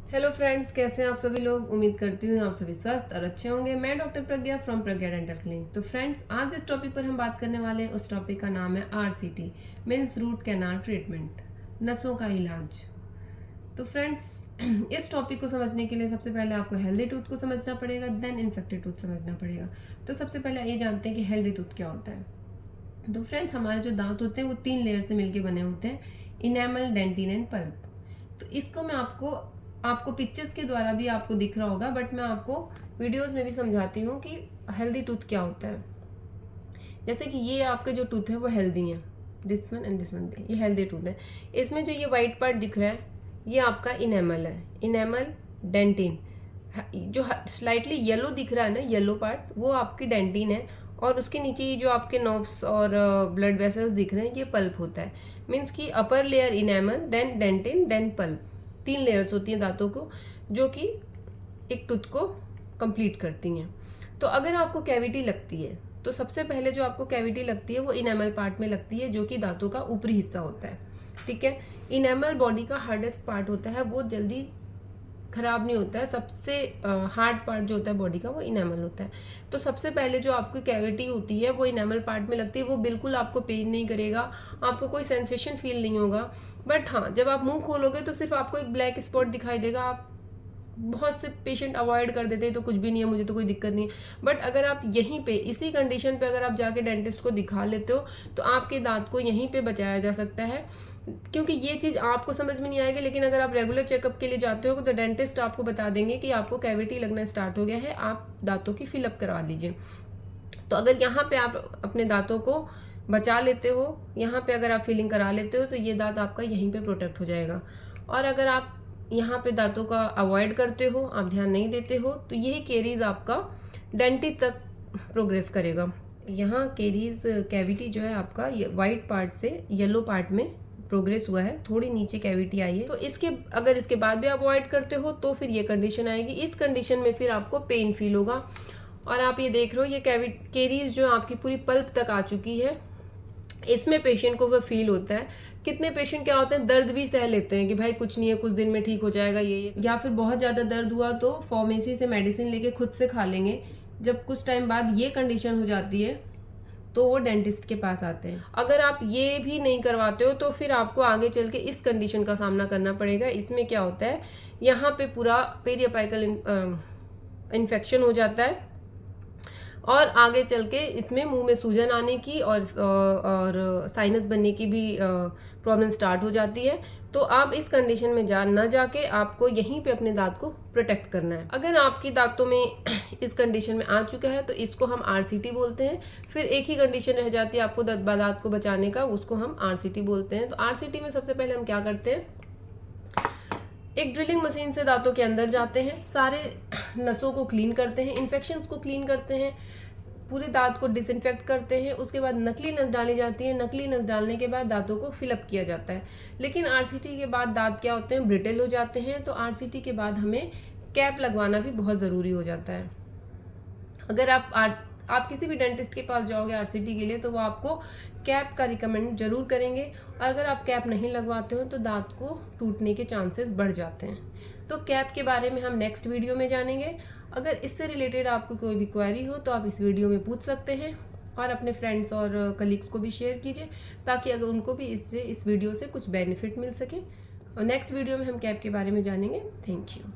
Hello friends, कैसे हैं आप सभी लोग। उम्मीद करती हूँ आप सभी स्वस्थ और अच्छे होंगे। मैं doctor Pragya from Pragya dental clinic. तो फ्रेंड्स, आज जिस टॉपिक पर हम बात करने वाले हैं उस टॉपिक का नाम है RCT, means root canal treatment, नसों का इलाज। तो फ्रेंड्स, इस टॉपिक को समझने के लिए सबसे पहले आपको हेल्दी टूथ को समझना पड़ेगा, देन इन्फेक्टेड टूथ समझना पड़ेगा। तो सबसे पहले ये जानते हैं कि हेल्दी टूथ क्या होता है। तो फ्रेंड्स, हमारे जो दांत होते हैं वो 3 लेयर से मिलके बने होते हैं, इनेमल, डेंटिन एंड पल्प। तो इसको मैं आपको पिक्चर्स के द्वारा भी आपको दिख रहा होगा, बट मैं आपको वीडियोस में भी समझाती हूँ कि हेल्दी टूथ क्या होता है। जैसे कि ये आपके जो टूथ है वो हेल्दी है, this one and this one, ये हेल्दी टूथ है। इसमें जो ये वाइट पार्ट दिख रहा है ये आपका इनेमल है, इनेमल डेंटिन। जो स्लाइटली येलो दिख रहा है ना, येलो पार्ट, वो आपकी डेंटिन है। और उसके नीचे ये जो आपके नर्व्स और ब्लड वेसल्स दिख रहे हैं ये पल्प होता है। मीन्स कि upper layer enamel, then dentin, then pulp. 3 layers होती हैं दांतों को, जो कि एक टूथ को कंप्लीट करती हैं। तो अगर आपको कैविटी लगती है तो सबसे पहले जो आपको कैविटी लगती है वो इनेमल पार्ट में लगती है, जो कि दांतों का ऊपरी हिस्सा होता है। ठीक है, इनेमल बॉडी का हार्डेस्ट पार्ट होता है, वो जल्दी खराब नहीं होता है। सबसे हार्ड पार्ट जो होता है बॉडी का वो इनेमल होता है। तो सबसे पहले जो आपकी कैविटी होती है वो इनेमल पार्ट में लगती है। वो बिल्कुल आपको पेन नहीं करेगा, आपको कोई सेंसेशन फील नहीं होगा। बट हाँ, जब आप मुंह खोलोगे तो सिर्फ आपको एक ब्लैक स्पॉट दिखाई देगा। आप बहुत से पेशेंट अवॉइड कर देते हैं, तो कुछ भी नहीं है, मुझे तो कोई दिक्कत नहीं है। बट अगर आप यहीं पे इसी कंडीशन पे अगर आप जाके डेंटिस्ट को दिखा लेते हो तो आपके दांत को यहीं पे बचाया जा सकता है। क्योंकि ये चीज़ आपको समझ में नहीं आएगी, लेकिन अगर आप रेगुलर चेकअप के लिए जाते हो तो डेंटिस्ट आपको बता देंगे कि आपको कैविटी लगना स्टार्ट हो गया है, आप दांतों की फिलअप करवा लीजिए। तो अगर यहाँ पे आप अपने दांतों को बचा लेते हो, यहाँ पे अगर आप फिलिंग करा लेते हो तो ये दांत आपका यहीं पे प्रोटेक्ट हो जाएगा। और अगर आप यहाँ पे दांतों का अवॉइड करते हो, आप ध्यान नहीं देते हो, तो यही केरीज आपका डेंटिन तक प्रोग्रेस करेगा। यहाँ केरीज कैविटी जो है आपका वाइट पार्ट से येलो पार्ट में प्रोग्रेस हुआ है, थोड़ी नीचे कैविटी आई है। तो अगर इसके बाद भी अवॉइड करते हो तो फिर ये कंडीशन आएगी। इस कंडीशन में फिर आपको पेन फील होगा। और आप ये देख रहे हो, ये केरीज जो आपकी पूरी पल्प तक आ चुकी है। इसमें पेशेंट को वो फील होता है। कितने पेशेंट क्या होते हैं, दर्द भी सह लेते हैं कि भाई कुछ नहीं है, कुछ दिन में ठीक हो जाएगा ये, या फिर बहुत ज़्यादा दर्द हुआ तो फार्मेसी से मेडिसिन लेके खुद से खा लेंगे। जब कुछ टाइम बाद ये कंडीशन हो जाती है तो वो डेंटिस्ट के पास आते हैं। अगर आप ये भी नहीं करवाते हो तो फिर आपको आगे चल के इस कंडीशन का सामना करना पड़ेगा। इसमें क्या होता है, यहाँ पे पूरा पेरियोपाइकल इन्फेक्शन हो जाता है और आगे चल के इसमें मुंह में सूजन आने की और साइनस बनने की भी प्रॉब्लम स्टार्ट हो जाती है। तो आप इस कंडीशन में ना जाके आपको यहीं पे अपने दांत को प्रोटेक्ट करना है। अगर आपकी दांतों में इस कंडीशन में आ चुका है तो इसको हम आरसीटी बोलते हैं। फिर एक ही कंडीशन रह जाती है आपको दांत को बचाने का, उसको हम आरसीटी बोलते हैं। तो आरसीटी में सबसे पहले हम क्या करते हैं, एक ड्रिलिंग मशीन से दांतों के अंदर जाते हैं, सारे नसों को क्लीन करते हैं, इन्फेक्शंस को क्लीन करते हैं, पूरे दांत को डिसइंफेक्ट करते हैं। उसके बाद नकली नस डाली जाती है। नकली नस डालने के बाद दांतों को फिलअप किया जाता है। लेकिन आरसीटी के बाद दांत क्या होते हैं, ब्रिटल हो जाते हैं। तो आरसीटी के बाद हमें कैप लगवाना भी बहुत ज़रूरी हो जाता है। अगर आप किसी भी डेंटिस्ट के पास जाओगे आरसीटी के लिए तो वो आपको कैप का रिकमेंड जरूर करेंगे। और अगर आप कैप नहीं लगवाते हो तो दांत को टूटने के चांसेस बढ़ जाते हैं। तो कैप के बारे में हम नेक्स्ट वीडियो में जानेंगे। अगर इससे रिलेटेड आपको कोई भी क्वेरी हो तो आप इस वीडियो में पूछ सकते हैं और अपने फ्रेंड्स और कलीग्स को भी शेयर कीजिए, ताकि अगर उनको भी इस वीडियो से कुछ बेनिफिट मिल सके। और नेक्स्ट वीडियो में हम कैप के बारे में जानेंगे। Thank you.